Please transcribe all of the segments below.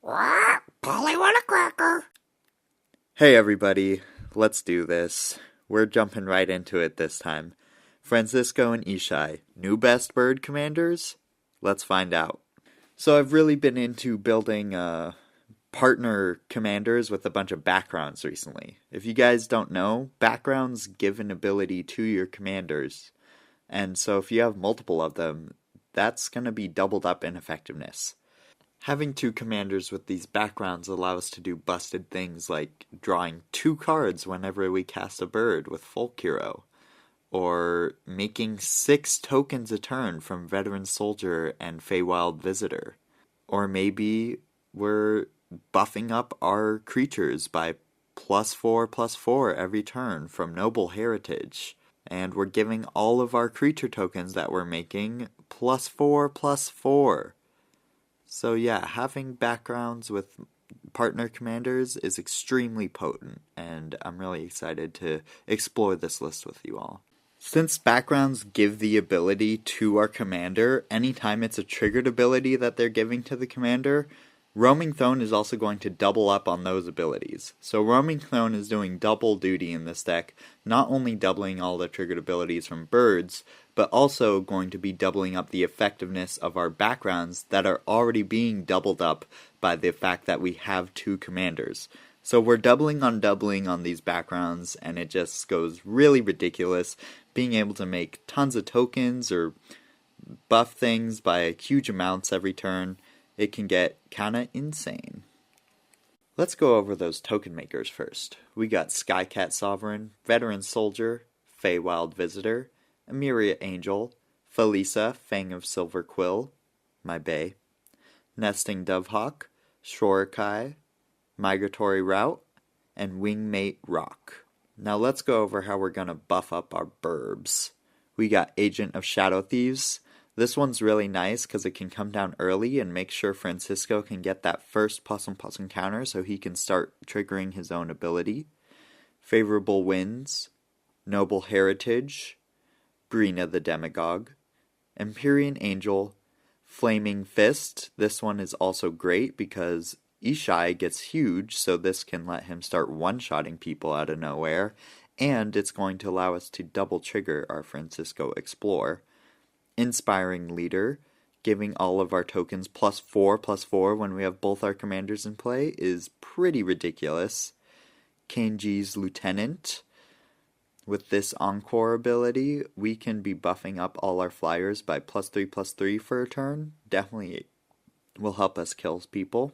Polly want a cracker. Hey everybody, let's do this. We're jumping right into it this time. Francisco and Ishai, new best bird commanders? Let's find out. So I've really been into building partner commanders with a bunch of backgrounds recently. If you guys don't know, backgrounds give an ability to your commanders. And so if you have multiple of them, that's going to be doubled up in effectiveness. Having two commanders with these backgrounds allow us to do busted things like drawing 2 cards whenever we cast a bird with Folk Hero, or making 6 tokens a turn from Veteran Soldier and Feywild Visitor, or maybe we're buffing up our creatures by +4/+4 every turn from Noble Heritage, and we're giving all of our creature tokens that we're making +4/+4. So yeah, having backgrounds with partner commanders is extremely potent, and I'm really excited to explore this list with you all. Since backgrounds give the ability to our commander anytime it's a triggered ability that they're giving to the commander, Roaming Throne is also going to double up on those abilities. So Roaming Throne is doing double duty in this deck, not only doubling all the triggered abilities from birds, but also going to be doubling up the effectiveness of our backgrounds that are already being doubled up by the fact that we have 2 commanders. So we're doubling on these backgrounds, and it just goes really ridiculous, being able to make tons of tokens or buff things by huge amounts every turn. It can get kinda insane. Let's go over those token makers first. We got Skycat Sovereign, Veteran Soldier, Feywild Visitor, Emiria Angel, Felisa, Fang of Silver Quill, my bae, Nesting Dovehawk, Shorikai, Migratory Route, and Wingmate Rock. Now let's go over how we're gonna buff up our Birbs. We got Agent of Shadow Thieves. This one's really nice because it can come down early and make sure Francisco can get that first plus encounter so he can start triggering his own ability. Favorable Winds, Noble Heritage, Brina the Demagogue, Empyrean Angel, Flaming Fist. This one is also great because Ishai gets huge, so this can let him start one-shotting people out of nowhere, and it's going to allow us to double trigger our Francisco Explore. Inspiring Leader, giving all of our tokens +4/+4 when we have both our commanders in play, is pretty ridiculous. Kenji's Lieutenant. With this Encore ability, we can be buffing up all our flyers by +3/+3 for a turn. Definitely will help us kill people.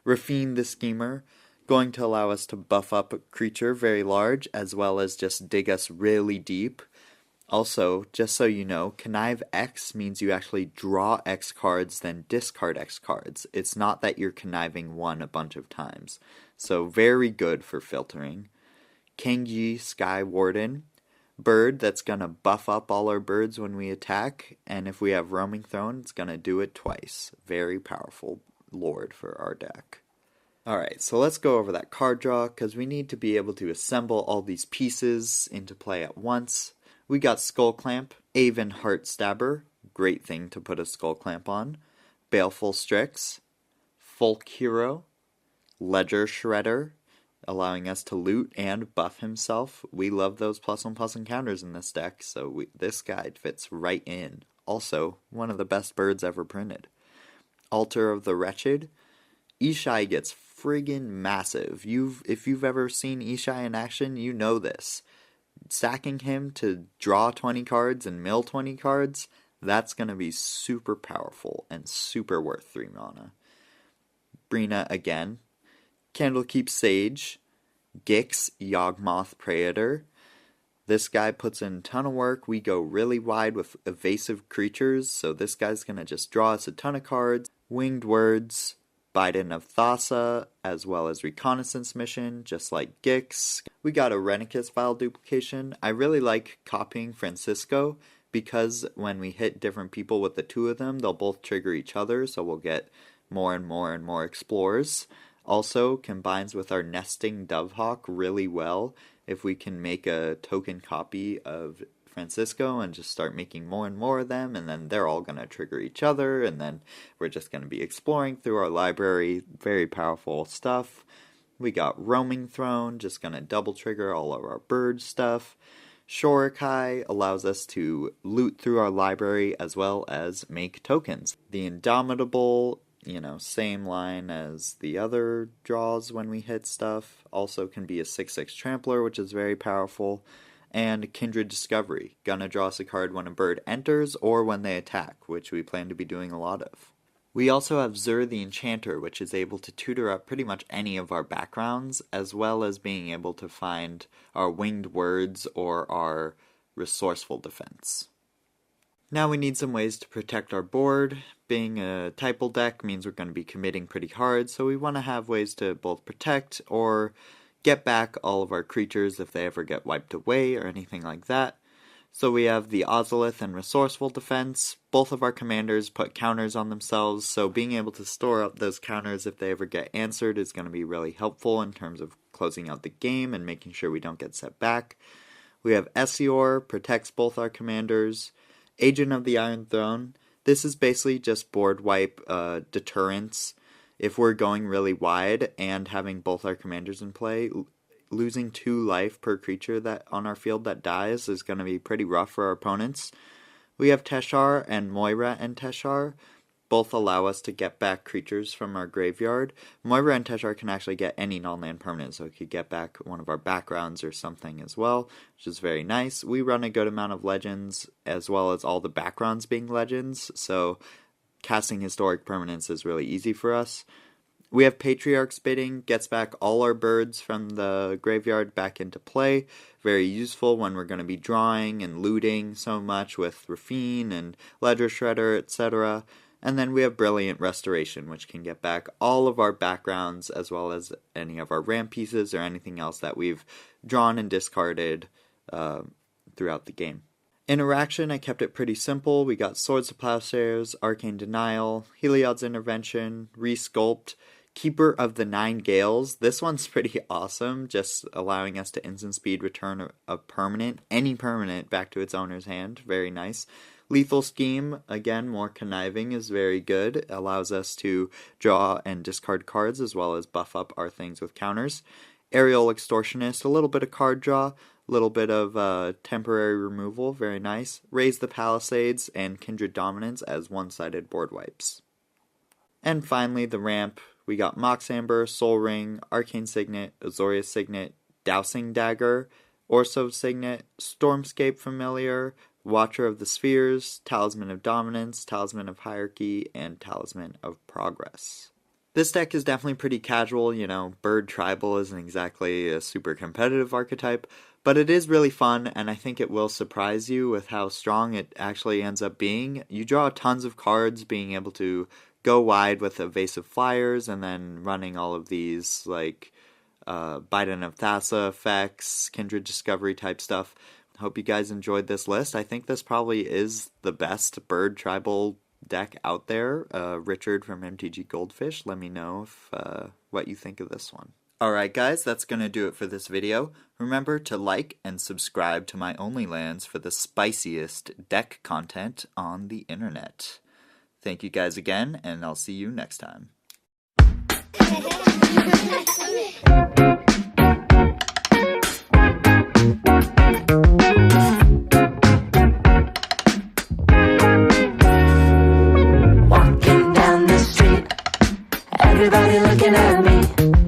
Rafine the Schemer, going to allow us to buff up a creature very large, as well as just dig us really deep. Also, just so you know, Connive X means you actually draw X cards, then discard X cards. It's not that you're conniving one a bunch of times. So very good for filtering. Kenji Sky Warden, bird that's going to buff up all our birds when we attack, and if we have Roaming Throne, it's going to do it twice. Very powerful lord for our deck. Alright, so let's go over that card draw, because we need to be able to assemble all these pieces into play at once. We got Skull Clamp, Aven Heart Stabber, great thing to put a Skull Clamp on, Baleful Strix, Folk Hero, Ledger Shredder, allowing us to loot and buff himself. We love those +1/+ encounters in this deck, so this guy fits right in. Also, one of the best birds ever printed. Altar of the Wretched. Ishai gets friggin' massive. If you've ever seen Ishai in action, you know this. Sacking him to draw 20 cards and mill 20 cards, that's going to be super powerful and super worth 3 mana. Brina again. Candlekeep Sage. Gix, Yawgmoth Praetor. This guy puts in a ton of work. We go really wide with evasive creatures, so this guy's going to just draw us a ton of cards. Winged Words, Biden of Thassa, as well as Reconnaissance Mission, just like Gix. We got a Renicus file duplication. I really like copying Francisco, because when we hit different people with the 2 of them, they'll both trigger each other, so we'll get more and more and more explores. Also, combines with our Nesting Dovehawk really well if we can make a token copy of Francisco and just start making more and more of them, and then they're all going to trigger each other, and then we're just going to be exploring through our library. Very powerful stuff. We got Roaming Throne, just going to double trigger all of our bird stuff. Shorikai allows us to loot through our library as well as make tokens. The Indomitable, same line as the other draws when we hit stuff, also can be a 6/6 trampler, which is very powerful. And Kindred Discovery, gonna draw us a card when a bird enters or when they attack, which we plan to be doing a lot of. We also have Zur the Enchanter, which is able to tutor up pretty much any of our backgrounds, as well as being able to find our winged words or our resourceful defense. Now we need some ways to protect our board. Being a Typal deck means we're going to be committing pretty hard, so we want to have ways to both protect or get back all of our creatures if they ever get wiped away or anything like that. So we have the Ozolith and Resourceful Defense. Both of our commanders put counters on themselves, so being able to store up those counters if they ever get answered is going to be really helpful in terms of closing out the game and making sure we don't get set back. We have Essior, protects both our commanders. Agent of the Iron Throne. This is basically just board wipe deterrence. If we're going really wide and having both our commanders in play, losing 2 life per creature that on our field that dies is going to be pretty rough for our opponents. We have Teshar and Moira and Teshar. Both allow us to get back creatures from our graveyard. Moira and Teshar can actually get any non-land permanent, so we could get back one of our backgrounds or something as well, which is very nice. We run a good amount of legends, as well as all the backgrounds being legends, so casting historic permanents is really easy for us. We have Patriarch's Bidding, gets back all our birds from the graveyard back into play. Very useful when we're going to be drawing and looting so much with Rafine and Ledger Shredder, etc. And then we have Brilliant Restoration, which can get back all of our backgrounds as well as any of our ramp pieces or anything else that we've drawn and discarded throughout the game. Interaction, I kept it pretty simple. We got Swords of Plowshares, Arcane Denial, Heliod's Intervention, Resculpt, Keeper of the 9 Gales. This one's pretty awesome, just allowing us to instant speed return a permanent, any permanent, back to its owner's hand. Very nice. Lethal Scheme, again, more conniving, is very good. It allows us to draw and discard cards as well as buff up our things with counters. Aerial Extortionist, a little bit of card draw, a little bit of temporary removal, very nice. Raise the Palisades and Kindred Dominance as one-sided board wipes. And finally, the ramp. We got Mox Amber, Soul Ring, Arcane Signet, Azorius Signet, Dowsing Dagger, Orso Signet, Stormscape Familiar, Watcher of the Spheres, Talisman of Dominance, Talisman of Hierarchy, and Talisman of Progress. This deck is definitely pretty casual, Bird Tribal isn't exactly a super competitive archetype, but it is really fun, and I think it will surprise you with how strong it actually ends up being. You draw tons of cards, being able to go wide with Evasive Flyers, and then running all of these, Biden of Thassa effects, Kindred Discovery type stuff. Hope you guys enjoyed this list. I think this probably is the best Bird Tribal deck out there. Richard from MTG Goldfish, let me know if what you think of this one. Alright guys, that's going to do it for this video. Remember to like and subscribe to my OnlyLands for the spiciest deck content on the internet. Thank you guys again, and I'll see you next time. Walking down the street, everybody looking at me.